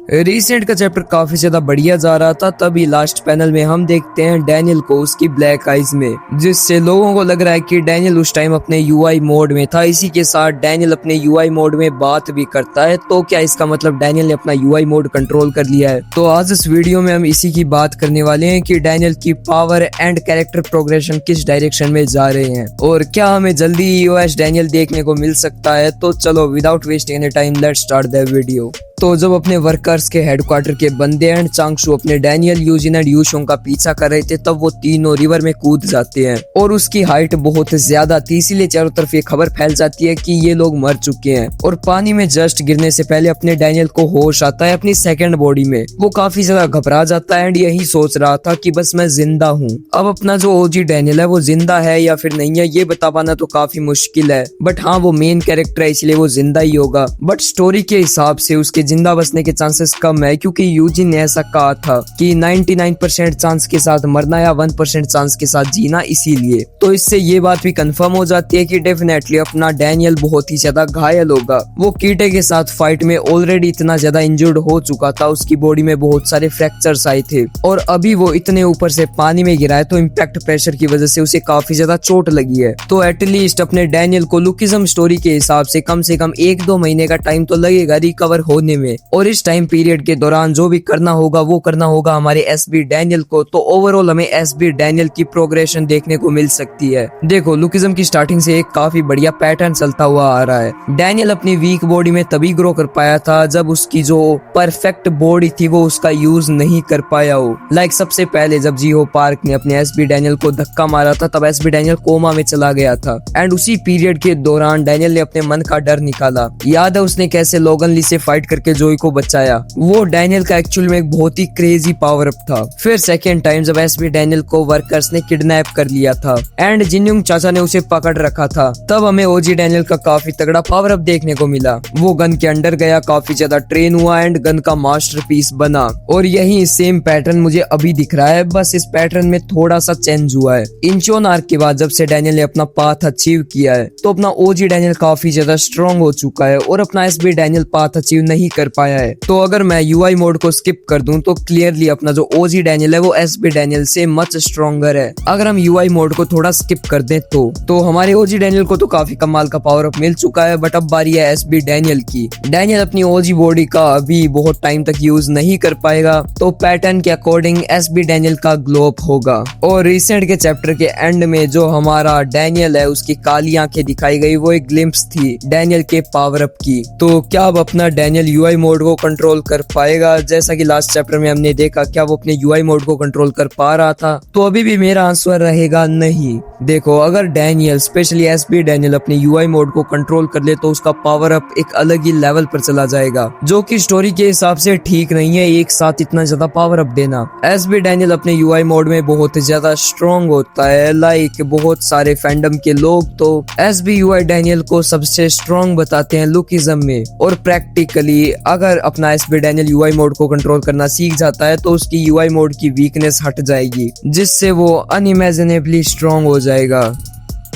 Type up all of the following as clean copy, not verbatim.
Recent का chapter काफी ज्यादा बढ़िया जा रहा था, तभी लास्ट पैनल में हम देखते हैं डैनियल को उसकी ब्लैक आइज में, जिससे लोगों को लग रहा है कि डैनियल उस टाइम अपने यूआई मोड में था। इसी के साथ डैनियल अपने यूआई मोड में बात भी करता है। तो क्या इसका मतलब डैनियल ने अपना यूआई मोड कंट्रोल कर लिया है? तो आज इस वीडियो में हम इसी की बात करने वाले हैं कि डैनियल की पावर एंड कैरेक्टर प्रोग्रेशन किस डायरेक्शन में जा रहे हैं और क्या हमें जल्दी ईओएस डैनियल देखने को मिल सकता है। तो चलो without wasting any time let's start the video. तो जब अपने वर्कर्स के हेडक्वार्टर के बंदे एंड चांगशू अपने डैनियल, यूजिन एंड यूशोंग का पीछा कर रहे थे, तब वो तीनों रिवर में कूद जाते हैं और उसकी हाइट बहुत ज्यादा थी, इसीलिए चारों तरफ ये खबर फैल जाती है कि ये लोग मर चुके हैं। और पानी में जस्ट गिरने से पहले अपने डैनियल को होश आता है अपनी सेकंड बॉडी में। वो काफी ज्यादा घबरा जाता है एंड यही सोच रहा था कि बस मैं जिंदा हूँ। अब अपना जो ओजी डैनियल है वो जिंदा है या फिर नहीं है ये बता पाना तो काफी मुश्किल है, बट हाँ वो मेन कैरेक्टर है इसलिए वो जिंदा ही होगा। बट स्टोरी के हिसाब से उसके जिंदा बचने के चांसेस कम है, क्योंकि यूजिन ने ऐसा कहा था कि 99% चांस के साथ मरना या 1% चांस के साथ जीना, इसीलिए तो इससे ये बात भी कंफर्म हो जाती है कि डेफिनेटली अपना डैनियल बहुत ही ज्यादा घायल होगा। वो कीटे के साथ फाइट में ऑलरेडी इतना ज्यादा इंजर्ड हो चुका था, उसकी बॉडी में बहुत सारे फ्रैक्चर्स आए थे और अभी वो इतने ऊपर से पानी में गिरा है तो इम्पैक्ट प्रेशर की वजह से उसे काफी ज्यादा चोट लगी है। तो एटलीस्ट अपने डैनियल को लुकिज्म स्टोरी के हिसाब से कम 1-2 महीने का टाइम तो लगेगा रिकवर होने में, और इस टाइम पीरियड के दौरान जो भी करना होगा वो करना होगा हमारे एसबी डैनियल को। तो ओवरऑल हमें एसबी डैनियल की प्रोग्रेशन देखने को मिल सकती है। देखो लुकिज्म की स्टार्टिंग से एक काफी बढ़िया पैटर्न चलता हुआ आ रहा है। डैनियल अपनी वीक बॉडी में तभी ग्रो कर पाया था जब उसकी जो परफेक्ट बॉडी थी वो उसका यूज नहीं कर पाया हो। लाइक सबसे पहले जब जीहो पार्क ने अपने एसबी डैनियल को धक्का मारा था तब एसबी डैनियल कोमा में चला गया था एंड उसी पीरियड के दौरान डैनियल ने अपने मन का डर निकाला। याद है उसने कैसे लोगन ली से फाइट करके जोई को बचाया। वो डैनियल का एक्चुअल में एक बहुत ही क्रेजी पावर अप था। फिर सेकेंड टाइम जब एसबी डैनियल को वर्कर्स ने किडनैप कर लिया था एंड जिन्युंग चाचा ने उसे पकड़ रखा था, तब हमें ओजी डैनियल का काफी तगड़ा पावर अप देखने को मिला। वो गन के अंडर गया, काफी ज्यादा ट्रेन हुआ एंड गन का मास्टरपीस बना। और यही सेम पैटर्न मुझे अभी दिख रहा है, बस इस पैटर्न में थोड़ा सा चेंज हुआ है। इंचोन आर्क के बाद जब से डैनियल ने अपना पाथ अचीव किया है तो अपना ओजी डैनियल काफी ज्यादा स्ट्रॉन्ग हो चुका है और अपना एसबी डैनियल पाथ अचीव नहीं कर पाया है। तो अगर मैं यूआई मोड को स्किप कर दूं तो क्लियरली अपना जो ओजी डैनियल है वो एसबी डैनियल से मच स्ट्रॉन्गर है। अगर हम यूआई मोड को थोड़ा स्किप कर दें तो हमारे ओजी डैनियल को तो काफी कमाल का पावर अप मिल चुका है, बट अब बारी है एसबी डैनियल की। डैनियल अपनी ओजी बॉडी का अभी बहुत टाइम तक यूज नहीं कर पाएगा, तो पैटर्न के अकॉर्डिंग एसबी डैनियल का ग्लो अप होगा। और रिसेंट के चैप्टर के एंड में जो हमारा डैनियल है उसकी काली आंखें दिखाई गई, वो एक ग्लिम्प्स थी डैनियल के पावर अप की। तो क्या अब अपना डैनियल यूआई मोड को कंट्रोल कर पाएगा? जैसा कि लास्ट चैप्टर में हमने देखा, क्या वो अपने यूआई मोड को कंट्रोल कर पा रहा था? तो अभी भी मेरा आंसर रहेगा नहीं। देखो अगर डैनियल स्पेशली एसबी डैनियल अपने यूआई मोड को कंट्रोल कर ले तो उसका पावर अप एक अलग ही लेवल पर चला जाएगा, जो कि स्टोरी के हिसाब से ठीक नहीं है एक साथ इतना ज्यादा पावर अप देना। एसबी डैनियल अपने यूआई मोड में बहुत ज्यादा स्ट्रॉन्ग होता है। लाइक बहुत सारे फैंडम के लोग तो एसबी यूआई डैनियल को सबसे स्ट्रॉन्ग बताते हैं लुकिज्म में, और प्रैक्टिकली अगर अपना एसबी डैनियल यूआई मोड को कंट्रोल करना सीख जाता है तो उसकी यूआई मोड की वीकनेस हट जाएगी, जिससे वो अनइमेजिनेबली स्ट्रॉन्ग हो जाएगा।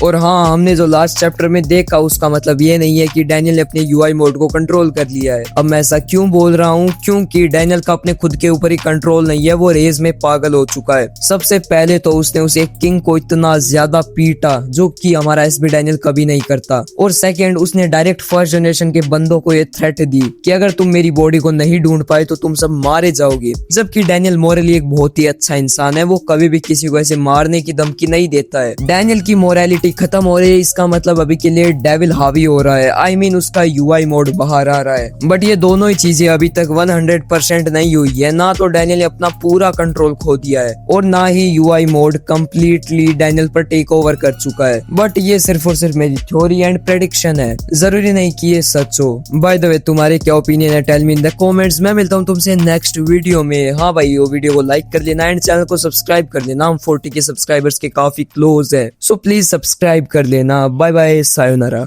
और हाँ, हमने जो लास्ट चैप्टर में देखा उसका मतलब ये नहीं है कि डैनियल ने अपने यूआई मोड को कंट्रोल कर लिया है। अब मैं ऐसा क्यों बोल रहा हूँ? क्योंकि डैनियल का अपने खुद के ऊपर ही कंट्रोल नहीं है, वो रेज में पागल हो चुका है। सबसे पहले तो उसने उसे किंग को इतना ज्यादा पीटा जो कि हमारा एसबी डैनियल कभी नहीं करता, और सेकेंड उसने डायरेक्ट फर्स्ट जनरेशन के बंदों को ये थ्रेट दी कि अगर तुम मेरी बॉडी को नहीं ढूंढ पाए तो तुम सब मारे जाओगे। जबकि डैनियल मोरली एक बहुत ही अच्छा इंसान है, वो कभी भी किसी को ऐसे मारने की धमकी नहीं देता है। डैनियल की मोरालिटी खत्म हो रही है, इसका मतलब अभी के लिए डेविल हावी हो रहा है। आई मीन उसका यूआई मोड बाहर आ रहा है। बट ये दोनों ही चीजें अभी तक 100% नहीं हुई है। ना तो डैनियल ने अपना पूरा कंट्रोल खो दिया है और ना ही यूआई मोड कंप्लीटली डैनियल पर टेक ओवर कर चुका है। बट ये सिर्फ और सिर्फ मेरी थ्योरी एंड प्रेडिक्शन है, जरूरी नहीं कि ये सच हो। बाय द वे तुम्हारे क्या ओपिनियन है? Tell me in the comments. मैं मिलता हूँ तुमसे नेक्स्ट वीडियो में। हाँ भाई, वो वीडियो को लाइक कर लेना एंड चैनल को सब्सक्राइब कर लेना। हम 40 के सब्सक्राइबर्स के काफी क्लोज है, सो प्लीज सब्सक्राइब कर लेना। Bye bye, sayonara.